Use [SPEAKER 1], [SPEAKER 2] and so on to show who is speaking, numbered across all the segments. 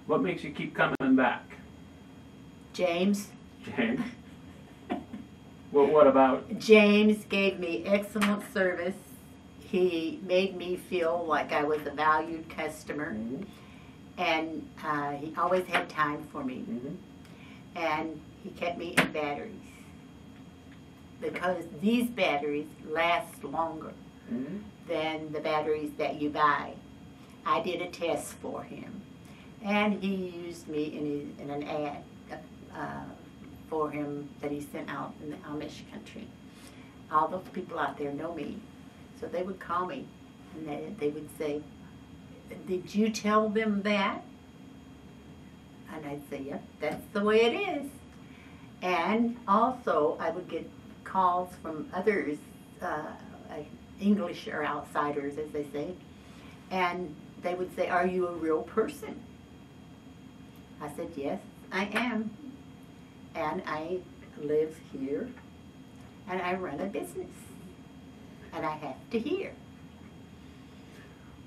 [SPEAKER 1] What makes you keep coming back?
[SPEAKER 2] James.
[SPEAKER 1] James? What about?
[SPEAKER 2] James gave me excellent service. He made me feel like I was a valued customer.
[SPEAKER 1] Mm-hmm.
[SPEAKER 2] And he always had time for me.
[SPEAKER 1] Mm-hmm.
[SPEAKER 2] And he kept me in batteries. Because these batteries last longer
[SPEAKER 1] Mm-hmm.
[SPEAKER 2] than the batteries that you buy. I did a test for him. And he used me in an ad for him that he sent out in the Amish country. All those people out there know me. So they would call me and they would say, "Did you tell them that?" And I'd say, "Yep, that's the way it is." And also I would get calls from others, English or outsiders, as they say, and they would say, "Are you a real person?" I said, "Yes, I am. And I live here, and I run a business, and I have to hear."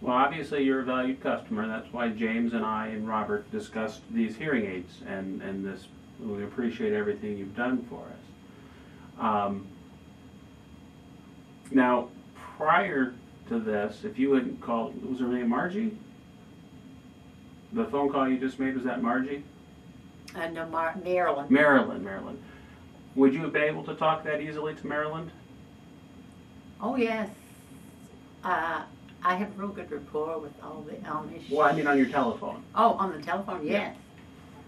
[SPEAKER 1] Well, obviously you're a valued customer. That's why James and I and Robert discussed these hearing aids and this. We appreciate everything you've done for us. Now, prior to this, if you hadn't called, was her name Margie? The phone call you just made, was that Margie?
[SPEAKER 2] No, Maryland.
[SPEAKER 1] Maryland. Would you have been able to talk that easily to Maryland?
[SPEAKER 2] Oh, yes. I have real good rapport with all the Amish.
[SPEAKER 1] Well, I mean on your telephone.
[SPEAKER 2] Oh, on the telephone, yes.
[SPEAKER 1] Yeah.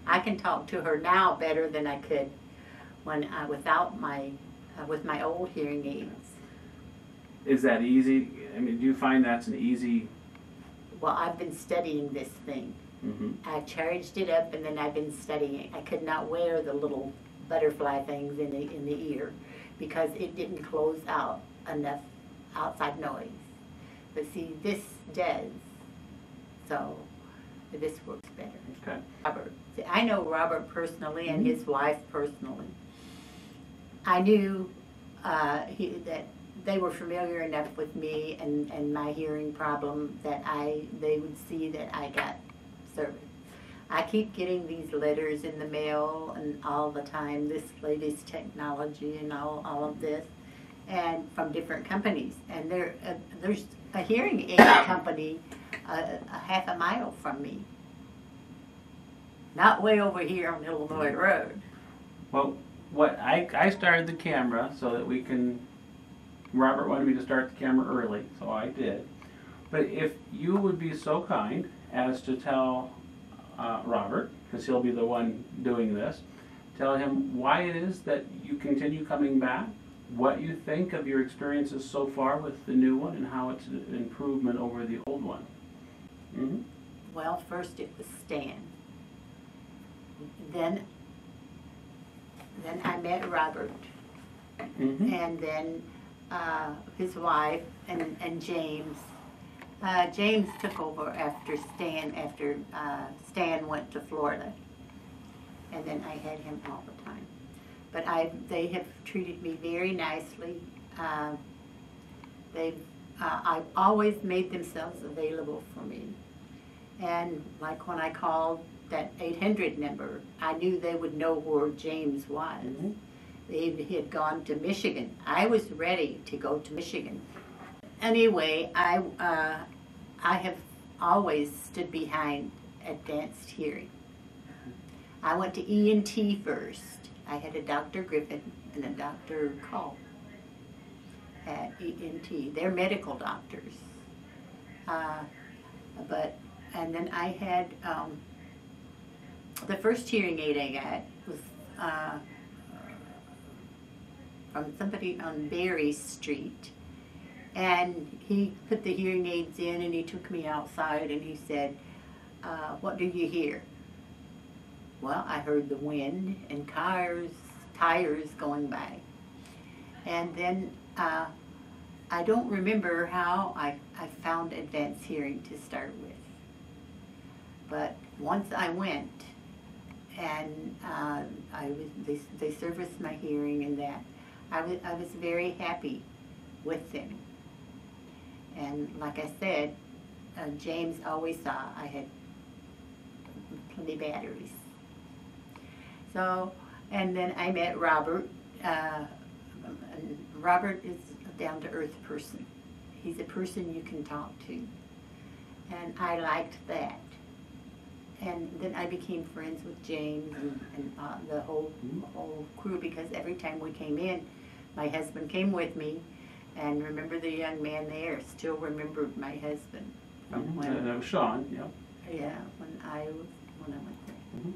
[SPEAKER 2] I can talk to her now better than I could when without my with my old hearing aids.
[SPEAKER 1] Is that easy? I mean, do you find that's an easy?
[SPEAKER 2] Well, I've been studying this thing.
[SPEAKER 1] Mm-hmm.
[SPEAKER 2] I charged it up and then I've been studying it. I could not wear the little butterfly things in the ear because it didn't close out enough outside noise. But see, this does. So this works better.
[SPEAKER 1] Okay.
[SPEAKER 2] Robert. See, I know Robert personally and his wife personally. I knew that they were familiar enough with me and my hearing problem that they would see that I got service. I keep getting these letters in the mail and all the time, this latest technology and all of this, and from different companies. And there's a hearing aid company a half a mile from me. Not way over here on Illinois Road.
[SPEAKER 1] Well, I started the camera so that we can. Robert wanted me to start the camera early, so I did. But if you would be so kind as to tell Robert, because he'll be the one doing this, tell him why it is that you continue coming back, what you think of your experiences so far with the new one, and how it's an improvement over the old one. Mm-hmm.
[SPEAKER 2] Well, first it was Stan. Then I met Robert,
[SPEAKER 1] Mm-hmm.
[SPEAKER 2] and then his wife and James. James took over after Stan went to Florida, and then I had him all the time. But they have treated me very nicely. I've always made themselves available for me. And like when I called that 800 number, I knew they would know where James was.
[SPEAKER 1] Mm-hmm.
[SPEAKER 2] He had gone to Michigan. I was ready to go to Michigan. Anyway, I have always stood behind advanced hearing. I went to ENT first. I had a Dr. Griffin and a Dr. Call at ENT. They're medical doctors. And then I had, the first hearing aid I got was from somebody on Berry Street. And he put the hearing aids in and he took me outside and he said, "What do you hear?" Well, I heard the wind and tires going by. And then I don't remember how I found advanced hearing to start with. But once I went and they serviced my hearing and that, I was very happy with them. And like I said, James always saw I had the batteries. So, and then I met Robert. And Robert is a down-to-earth person. He's a person you can talk to. And I liked that. And then I became friends with James and the whole crew, because every time we came in, my husband came with me. And remember the young man there still remembered my husband from when.
[SPEAKER 1] That was Sean, yeah.
[SPEAKER 2] Yeah, when I went there.